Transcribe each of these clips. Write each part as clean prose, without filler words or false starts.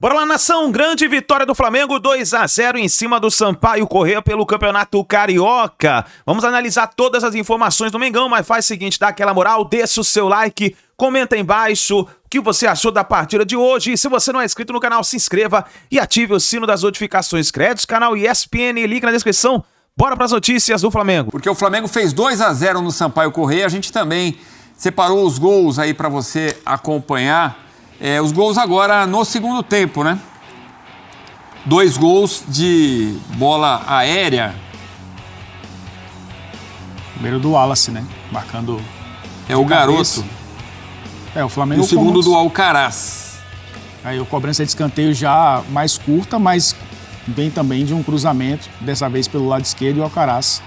Bora lá, nação, grande vitória do Flamengo, 2-0 em cima do Sampaio Corrêa pelo Campeonato Carioca. Vamos analisar todas as informações do Mengão, mas faz o seguinte, dá aquela moral, deixa o seu like, comenta aí embaixo o que você achou da partida de hoje. E se você não é inscrito no canal, se inscreva e ative o sino das notificações. Créditos, canal ESPN, link na descrição. Bora para as notícias do Flamengo. Porque o Flamengo fez 2-0 no Sampaio Corrêa, a gente também separou os gols aí para você acompanhar. Os gols agora no segundo tempo, né? 2 gols de bola aérea. Primeiro do Wallace, né? Marcando. O garoto. O Flamengo. E o segundo do Alcaraz. Aí a cobrança de escanteio já mais curta, mas vem também de um cruzamento, dessa vez pelo lado esquerdo, e o Alcaraz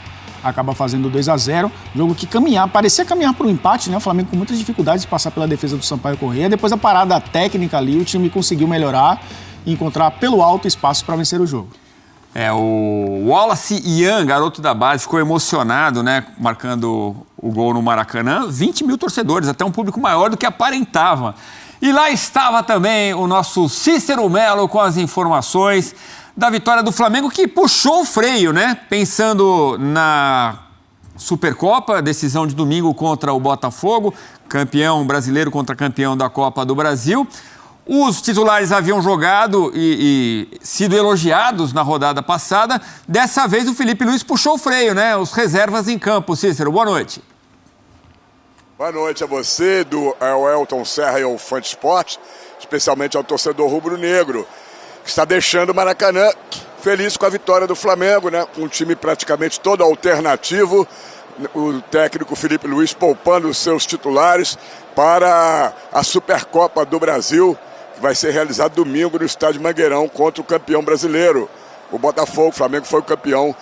acaba fazendo 2-0. Jogo que parecia caminhar para o empate, né? O Flamengo com muitas dificuldades de passar pela defesa do Sampaio Corrêa. Depois da parada técnica ali, o time conseguiu melhorar e encontrar pelo alto espaço para vencer o jogo. O Wallace Ian, garoto da base, ficou emocionado, né? Marcando o gol no Maracanã. 20 mil torcedores, até um público maior do que aparentava. E lá estava também o nosso Cícero Melo com as informações da vitória do Flamengo, que puxou o freio, né? Pensando na Supercopa, decisão de domingo contra o Botafogo, campeão brasileiro contra campeão da Copa do Brasil. Os titulares haviam jogado e sido elogiados na rodada passada. Dessa vez o Felipe Luiz puxou o freio, né? Os reservas em campo. Cícero, boa noite. Boa noite a você, ao Elton Serra e ao Fã de Esporte, especialmente ao torcedor rubro-negro, que está deixando o Maracanã feliz com a vitória do Flamengo, né? Um time praticamente todo alternativo, o técnico Felipe Luiz poupando os seus titulares para a Supercopa do Brasil, que vai ser realizada domingo no estádio Mangueirão contra o campeão brasileiro, o Botafogo. O Flamengo foi o campeão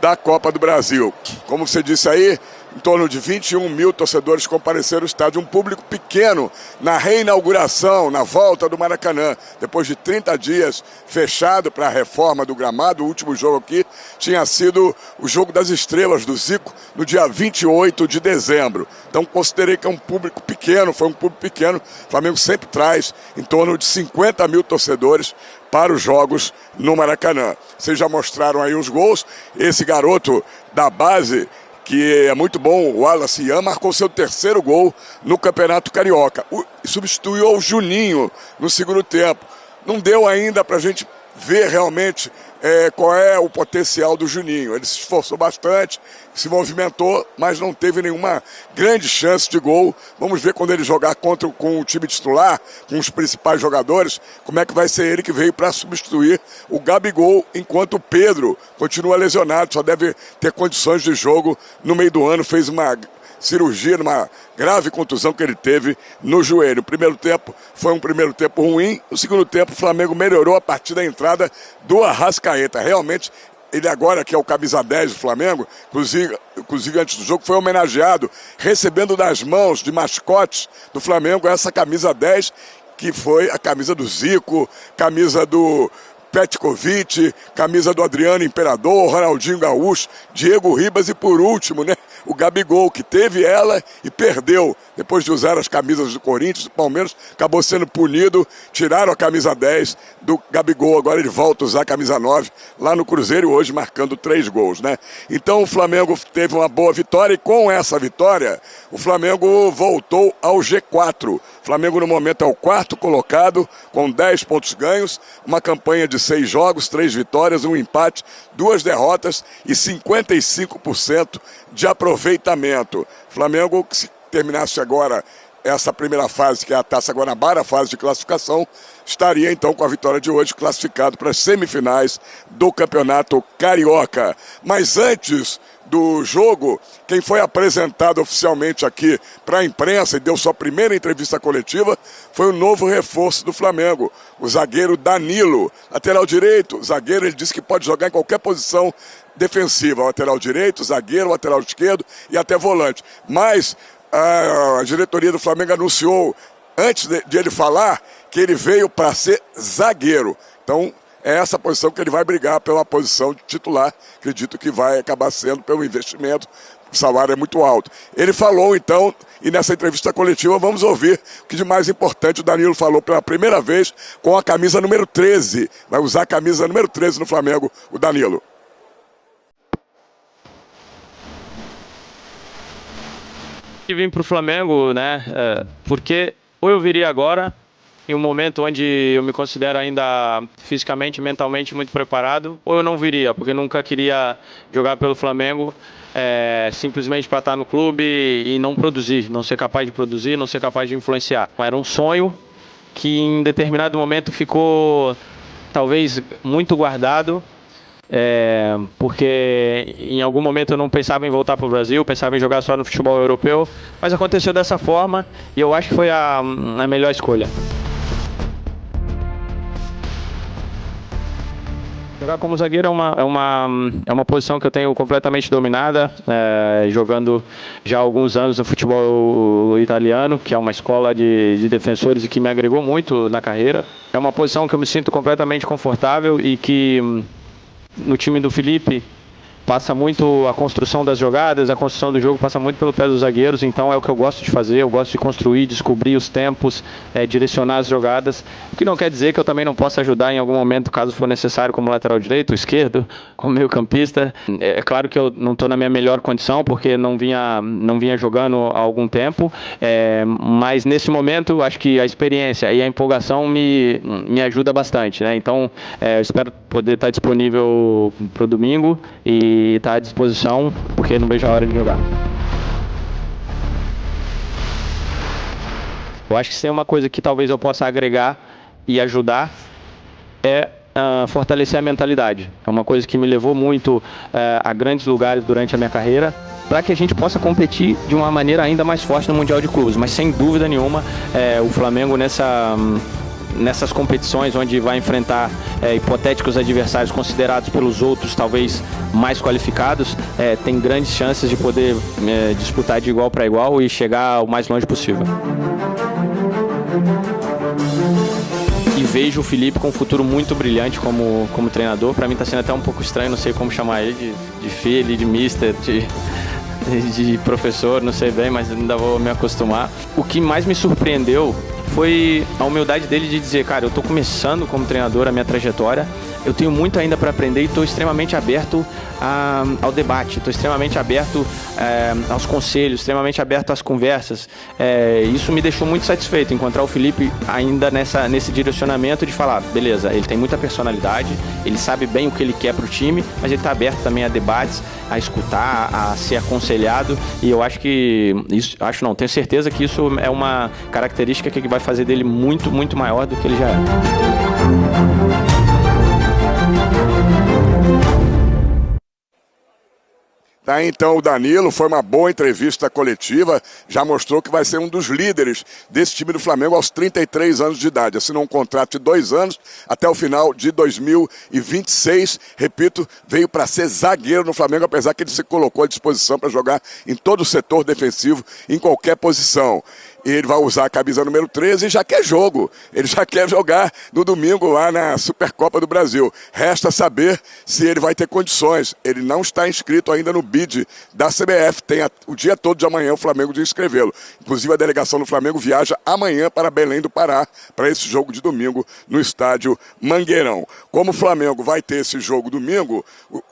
da Copa do Brasil. Como você disse aí, em torno de 21 mil torcedores compareceram ao estádio, um público pequeno na reinauguração, na volta do Maracanã. Depois de 30 dias fechado para a reforma do gramado, o último jogo aqui tinha sido o Jogo das Estrelas do Zico, no dia 28 de dezembro. Então considerei que é um público pequeno, foi um público pequeno. O Flamengo sempre traz em torno de 50 mil torcedores para os jogos no Maracanã. Vocês já mostraram aí os gols. Esse garoto da base, que é muito bom, o Wallace Ian, marcou seu 3º gol no Campeonato Carioca. Substituiu o Juninho no segundo tempo. Não deu ainda para a gente ver realmente qual é o potencial do Juninho. Ele se esforçou bastante, se movimentou, mas não teve nenhuma grande chance de gol. Vamos ver quando ele jogar com o time titular, com os principais jogadores, como é que vai ser ele que veio para substituir o Gabigol, enquanto o Pedro continua lesionado, só deve ter condições de jogo no meio do ano, fez uma cirurgia, numa grave contusão que ele teve no joelho. O primeiro tempo foi um primeiro tempo ruim, no segundo tempo o Flamengo melhorou a partir da entrada do Arrascaeta. Realmente, ele agora, que é o camisa 10 do Flamengo, inclusive antes do jogo, foi homenageado, recebendo das mãos de mascotes do Flamengo essa camisa 10, que foi a camisa do Zico, camisa do Petkovic, camisa do Adriano Imperador, Ronaldinho Gaúcho, Diego Ribas e, por último, né, o Gabigol, que teve ela e perdeu. Depois de usar as camisas do Corinthians, do Palmeiras, acabou sendo punido, tiraram a camisa 10 do Gabigol, agora ele volta a usar a camisa 9 lá no Cruzeiro, hoje marcando 3 gols, né? Então o Flamengo teve uma boa vitória e com essa vitória o Flamengo voltou ao G4. O Flamengo no momento é o 4º colocado, com 10 pontos ganhos, uma campanha de 6 jogos, 3 vitórias, 1 empate, 2 derrotas e 55% de aproveitamento. Flamengo, que se terminasse agora essa primeira fase, que é a Taça Guanabara, a fase de classificação, estaria então com a vitória de hoje classificado para as semifinais do Campeonato Carioca. Mas antes do jogo, quem foi apresentado oficialmente aqui para a imprensa e deu sua primeira entrevista coletiva foi o novo reforço do Flamengo, o zagueiro Danilo, lateral direito. Zagueiro, ele disse que pode jogar em qualquer posição defensiva, lateral direito, zagueiro, lateral esquerdo e até volante. Mas a diretoria do Flamengo anunciou, antes de ele falar, que ele veio para ser zagueiro. Então, é essa posição que ele vai brigar pela posição de titular. Acredito que vai acabar sendo pelo investimento, o salário é muito alto. Ele falou então, e nessa entrevista coletiva vamos ouvir o que de mais importante o Danilo falou pela primeira vez com a camisa número 13. Vai usar a camisa número 13 no Flamengo, o Danilo. Que vim para o Flamengo, né? Porque ou eu viria agora, em um momento onde eu me considero ainda fisicamente e mentalmente muito preparado, ou eu não viria, porque nunca queria jogar pelo Flamengo simplesmente para estar no clube e não produzir, não ser capaz de produzir, não ser capaz de influenciar. Era um sonho que em determinado momento ficou talvez muito guardado, porque em algum momento eu não pensava em voltar para o Brasil, pensava em jogar só no futebol europeu, mas aconteceu dessa forma e eu acho que foi a melhor escolha. Jogar como zagueiro é uma posição que eu tenho completamente dominada, jogando já há alguns anos no futebol italiano, que é uma escola de defensores e que me agregou muito na carreira. É uma posição que eu me sinto completamente confortável e que no time do Felipe passa muito a construção das jogadas, a construção do jogo passa muito pelo pé dos zagueiros, então é o que eu gosto de fazer, eu gosto de construir, descobrir os tempos, direcionar as jogadas, o que não quer dizer que eu também não possa ajudar em algum momento, caso for necessário, como lateral direito, esquerdo, como meio campista. É claro que eu não estou na minha melhor condição, porque não vinha jogando há algum tempo, mas nesse momento acho que a experiência e a empolgação me ajuda bastante, né? Então eu espero poder estar disponível para o domingo e estar à disposição, porque não vejo a hora de jogar. Eu acho que se tem uma coisa que talvez eu possa agregar e ajudar é fortalecer a mentalidade. É uma coisa que me levou muito a grandes lugares durante a minha carreira, para que a gente possa competir de uma maneira ainda mais forte no Mundial de Clubes. Mas sem dúvida nenhuma, o Flamengo nessas competições onde vai enfrentar hipotéticos adversários considerados pelos outros talvez mais qualificados, tem grandes chances de poder disputar de igual para igual e chegar o mais longe possível. E vejo o Felipe com um futuro muito brilhante como treinador. Para mim está sendo até um pouco estranho, não sei como chamar ele, de filho, de mister, de professor, não sei bem, mas ainda vou me acostumar. O que mais me surpreendeu foi a humildade dele de dizer, cara, eu estou começando como treinador a minha trajetória, eu tenho muito ainda para aprender e estou extremamente aberto ao debate, estou extremamente aberto aos conselhos, extremamente aberto às conversas. Isso me deixou muito satisfeito, encontrar o Felipe ainda nesse direcionamento de falar, beleza, ele tem muita personalidade, ele sabe bem o que ele quer para o time, mas ele está aberto também a debates, a escutar, a ser aconselhado, e eu acho que, tenho certeza que isso é uma característica que vai fazer dele muito, muito maior do que ele já é. Tá, então o Danilo, foi uma boa entrevista coletiva, já mostrou que vai ser um dos líderes desse time do Flamengo aos 33 anos de idade. Assinou um contrato de 2 anos até o final de 2026. Repito, veio para ser zagueiro no Flamengo, apesar que ele se colocou à disposição para jogar em todo o setor defensivo, em qualquer posição. Ele vai usar a camisa número 13 e já quer jogo. Ele já quer jogar no domingo lá na Supercopa do Brasil. Resta saber se ele vai ter condições. Ele não está inscrito ainda no bid da CBF. Tem o dia todo de amanhã o Flamengo de inscrevê-lo. Inclusive a delegação do Flamengo viaja amanhã para Belém do Pará, para esse jogo de domingo no estádio Mangueirão. Como o Flamengo vai ter esse jogo domingo,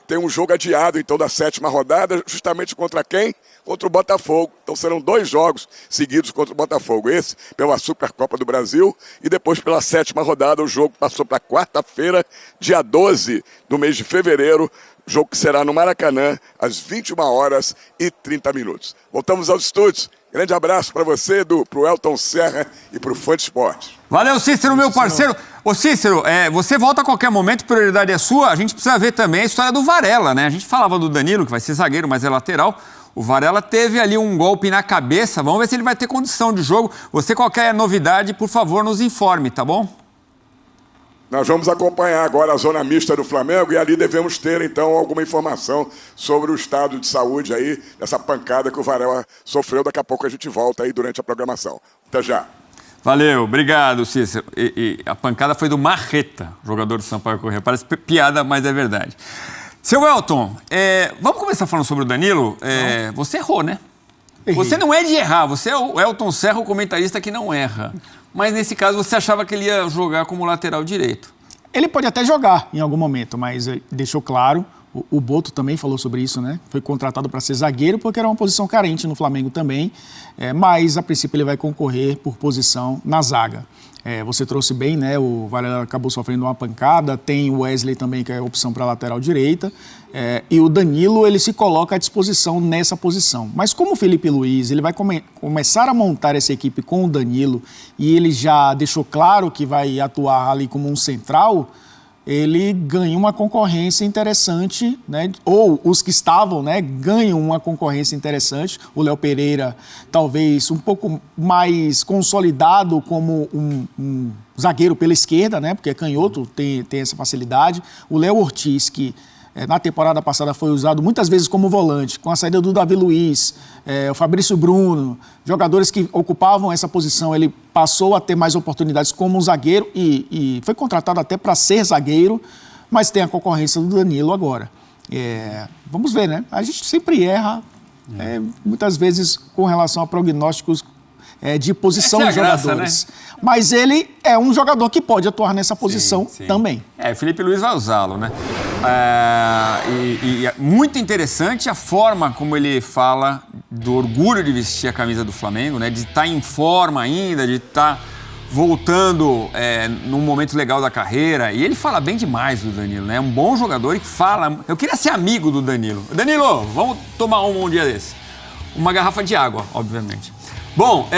tem um jogo adiado então da 7ª rodada, justamente contra quem? Contra o Botafogo. Então serão 2 jogos seguidos contra o Botafogo. Esse pela Supercopa do Brasil e depois pela 7ª rodada. O jogo passou para quarta-feira, dia 12 do mês de fevereiro. Jogo que será no Maracanã, às 21h30. Voltamos aos estúdios. Grande abraço para você, pro Elton Serra e pro Fã de Esporte. Valeu, Cícero, meu parceiro. Ô, Cícero, você volta a qualquer momento, prioridade é sua. A gente precisa ver também a história do Varela, né? A gente falava do Danilo, que vai ser zagueiro, mas é lateral. O Varela teve ali um golpe na cabeça. Vamos ver se ele vai ter condição de jogo. Você, qualquer novidade, por favor, nos informe, tá bom? Nós vamos acompanhar agora a zona mista do Flamengo e ali devemos ter, então, alguma informação sobre o estado de saúde aí, dessa pancada que o Varela sofreu. Daqui a pouco a gente volta aí durante a programação. Até já. Valeu, obrigado, Cícero. E a pancada foi do Marreta, jogador do Sampaio Corrêa. Parece piada, mas é verdade. Seu Elton, vamos começar falando sobre o Danilo. Você errou, né? Errei. Você não é de errar, você é o Elton Serra, o comentarista que não erra. Mas nesse caso você achava que ele ia jogar como lateral direito. Ele pode até jogar em algum momento, mas deixou claro, o Boto também falou sobre isso, né? Foi contratado para ser zagueiro porque era uma posição carente no Flamengo também, mas a princípio ele vai concorrer por posição na zaga. Você trouxe bem, né? O Varela acabou sofrendo uma pancada, tem o Wesley também, que é a opção para a lateral direita, e o Danilo, ele se coloca à disposição nessa posição. Mas como o Felipe Luiz, ele vai começar a montar essa equipe com o Danilo, e ele já deixou claro que vai atuar ali como um central, ele ganha uma concorrência interessante, né? Ou os que estavam, né, ganham uma concorrência interessante. O Léo Pereira, talvez um pouco mais consolidado como um zagueiro pela esquerda, né? Porque é canhoto, tem essa facilidade. O Léo Ortiz, que na temporada passada foi usado muitas vezes como volante, com a saída do Davi Luiz, o Fabrício Bruno, jogadores que ocupavam essa posição, ele passou a ter mais oportunidades como um zagueiro e foi contratado até para ser zagueiro, mas tem a concorrência do Danilo agora. Vamos ver, né? A gente sempre erra, muitas vezes com relação a prognósticos de posição de jogadores. Né? Mas ele é um jogador que pode atuar nessa posição também. Felipe Luiz vai usá-lo, né? E é muito interessante a forma como ele fala do orgulho de vestir a camisa do Flamengo, né? De estar em forma ainda, de estar voltando num momento legal da carreira. E ele fala bem demais do Danilo, né? É um bom jogador e fala... Eu queria ser amigo do Danilo. Danilo, vamos tomar um dia desse. Uma garrafa de água, obviamente. Bom,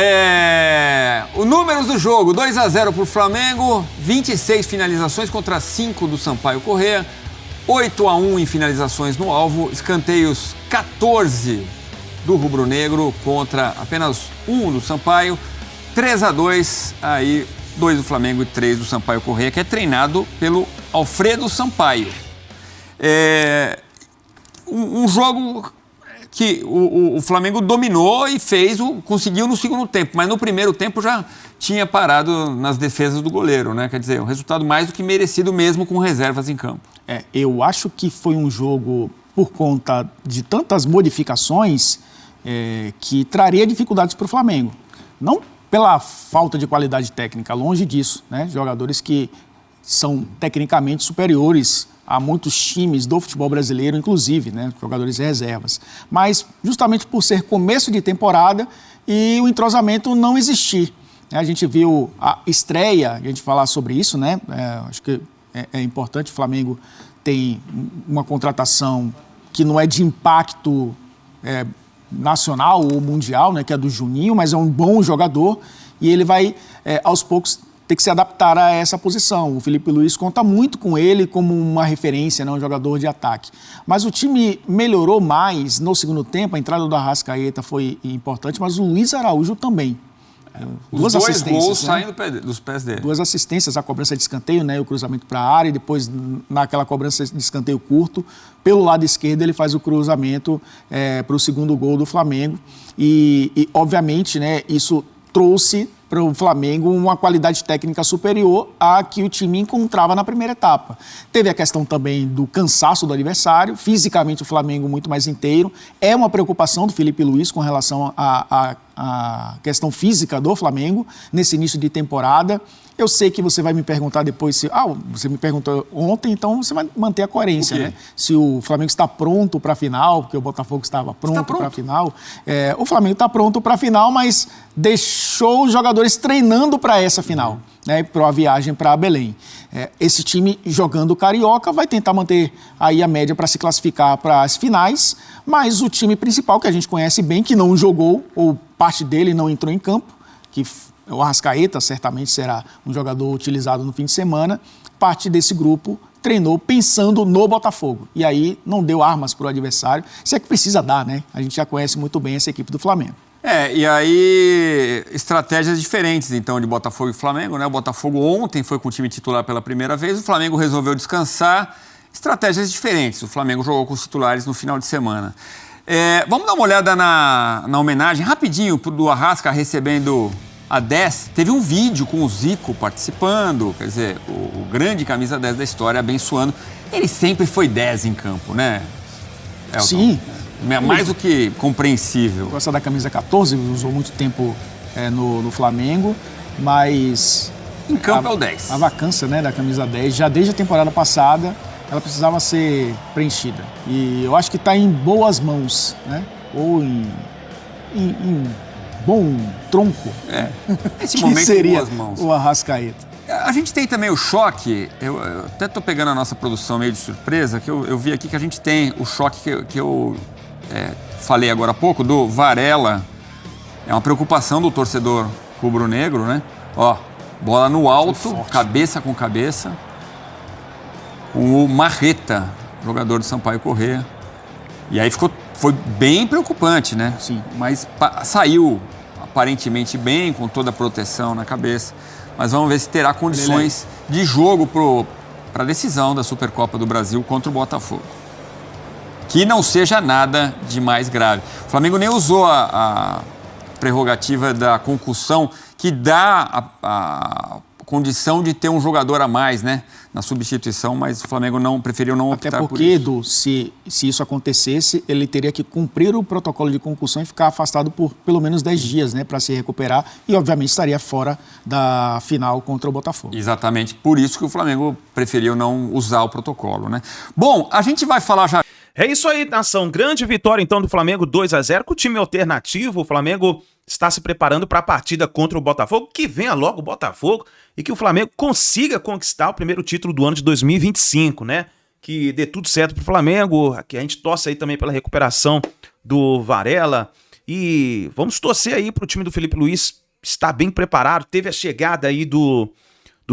os números do jogo, 2-0 para o Flamengo, 26 finalizações contra 5 do Sampaio Corrêa, 8-1 em finalizações no alvo, escanteios 14 do Rubro Negro contra apenas 1 do Sampaio, 3-2, aí 2 do Flamengo e 3 do Sampaio Corrêa, que é treinado pelo Alfredo Sampaio. Um jogo que o Flamengo dominou e conseguiu no segundo tempo, mas no primeiro tempo já tinha parado nas defesas do goleiro, né? Quer dizer, um resultado mais do que merecido mesmo com reservas em campo. Eu acho que foi um jogo, por conta de tantas modificações, que traria dificuldades para o Flamengo. Não pela falta de qualidade técnica, longe disso, né? Jogadores que são tecnicamente superiores a muitos times do futebol brasileiro, inclusive, né, jogadores reservas. Mas justamente por ser começo de temporada e o entrosamento não existir. A gente viu a estreia, a gente falar sobre isso, né? Acho que é importante, o Flamengo tem uma contratação que não é de impacto nacional ou mundial, né, que é do Juninho, mas é um bom jogador e ele vai, aos poucos, ter que se adaptar a essa posição. O Felipe Luiz conta muito com ele como uma referência, né, um jogador de ataque. Mas o time melhorou mais no segundo tempo, a entrada do Arrascaeta foi importante, mas o Luiz Araújo também. Os dois gols saindo dos pés dele. 2 assistências, a cobrança de escanteio, né, o cruzamento para a área, e depois, naquela cobrança de escanteio curto, pelo lado esquerdo, ele faz o cruzamento para o segundo gol do Flamengo. E obviamente, né, isso trouxe para o Flamengo uma qualidade técnica superior à que o time encontrava na primeira etapa. Teve a questão também do cansaço do adversário, fisicamente o Flamengo muito mais inteiro. É uma preocupação do Felipe Luiz com relação à questão física do Flamengo nesse início de temporada. Eu sei que você vai me perguntar depois você me perguntou ontem, então você vai manter a coerência, né? Se o Flamengo está pronto para a final, porque o Botafogo estava pronto para a final. O Flamengo está pronto para a final, mas deixou os jogadores treinando para essa final, né? Para a viagem para Belém. Esse time jogando Carioca vai tentar manter aí a média para se classificar para as finais, mas o time principal, que a gente conhece bem, que não jogou, ou parte dele não entrou em campo, que o Arrascaeta certamente será um jogador utilizado no fim de semana, parte desse grupo treinou pensando no Botafogo. E aí não deu armas para o adversário. Isso é que precisa dar, né? A gente já conhece muito bem essa equipe do Flamengo. E aí estratégias diferentes, então, de Botafogo e Flamengo, né? O Botafogo ontem foi com o time titular pela primeira vez, o Flamengo resolveu descansar. Estratégias diferentes. O Flamengo jogou com os titulares no final de semana. Vamos dar uma olhada na homenagem, rapidinho, do Arrasca recebendo a 10. Teve um vídeo com o Zico participando, quer dizer, o grande camisa 10 da história, abençoando. Ele sempre foi 10 em campo, né, Elton? Sim. Mais do que compreensível. Gosta da camisa 14, usou muito tempo no Flamengo, mas... Em campo é o 10. A vacância, né, da camisa 10, já desde a temporada passada, ela precisava ser preenchida. E eu acho que está em boas mãos, né? Ou em bom tronco. Esse que momento seria em boas mãos. o Arrascaeta. A gente tem também o choque, eu até estou pegando a nossa produção meio de surpresa, que eu vi aqui que a gente tem o choque que eu falei agora há pouco, do Varela. É uma preocupação do torcedor rubro-negro, né? Ó, bola no alto, cabeça com cabeça, com o Marreta, jogador do Sampaio Corrêa. E aí foi bem preocupante, né? Sim. Mas saiu aparentemente bem, com toda a proteção na cabeça. Mas vamos ver se terá condições de jogo para a decisão da Supercopa do Brasil contra o Botafogo. Que não seja nada de mais grave. O Flamengo nem usou a prerrogativa da concussão, que dá a condição de ter um jogador a mais, né, na substituição, mas o Flamengo preferiu não optar por isso. Até porque, Edu, se isso acontecesse, ele teria que cumprir o protocolo de concussão e ficar afastado por pelo menos 10 dias, né, para se recuperar e, obviamente, estaria fora da final contra o Botafogo. Exatamente, por isso que o Flamengo preferiu não usar o protocolo, né? Bom, a gente vai falar já... É isso aí, nação. Grande vitória, então, do Flamengo 2-0 com o time alternativo. O Flamengo está se preparando para a partida contra o Botafogo. Que venha logo o Botafogo e que o Flamengo consiga conquistar o primeiro título do ano de 2025, né? Que dê tudo certo pro Flamengo, que a gente torce aí também pela recuperação do Varela. E vamos torcer aí pro time do Felipe Luiz estar bem preparado. Teve a chegada aí do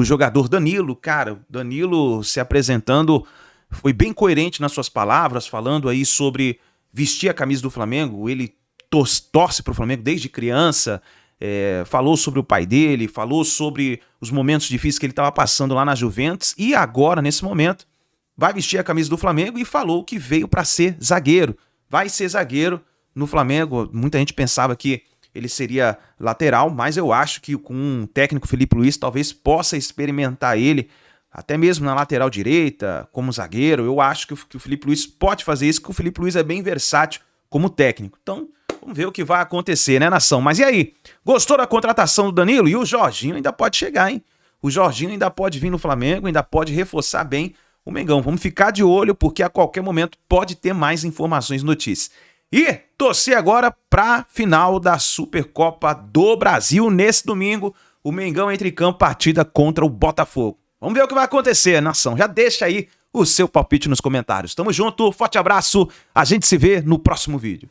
jogador Danilo. Cara, o Danilo se apresentando... Foi bem coerente nas suas palavras, falando aí sobre vestir a camisa do Flamengo. Ele torce para o Flamengo desde criança, falou sobre o pai dele, falou sobre os momentos difíceis que ele estava passando lá na Juventus e agora, nesse momento, vai vestir a camisa do Flamengo e falou que veio para ser zagueiro. Vai ser zagueiro no Flamengo. Muita gente pensava que ele seria lateral, mas eu acho que com o técnico Felipe Luiz talvez possa experimentar ele até mesmo na lateral direita, como zagueiro. Eu acho que o Felipe Luiz pode fazer isso, que o Felipe Luiz é bem versátil como técnico. Então, vamos ver o que vai acontecer, né, nação? Mas e aí? Gostou da contratação do Danilo? E o Jorginho ainda pode chegar, hein? O Jorginho ainda pode vir no Flamengo, ainda pode reforçar bem o Mengão. Vamos ficar de olho, porque a qualquer momento pode ter mais informações e notícias. E torcer agora para a final da Supercopa do Brasil nesse domingo. O Mengão entra em campo, partida contra o Botafogo. Vamos ver o que vai acontecer, nação. Já deixa aí o seu palpite nos comentários. Tamo junto, forte abraço. A gente se vê no próximo vídeo.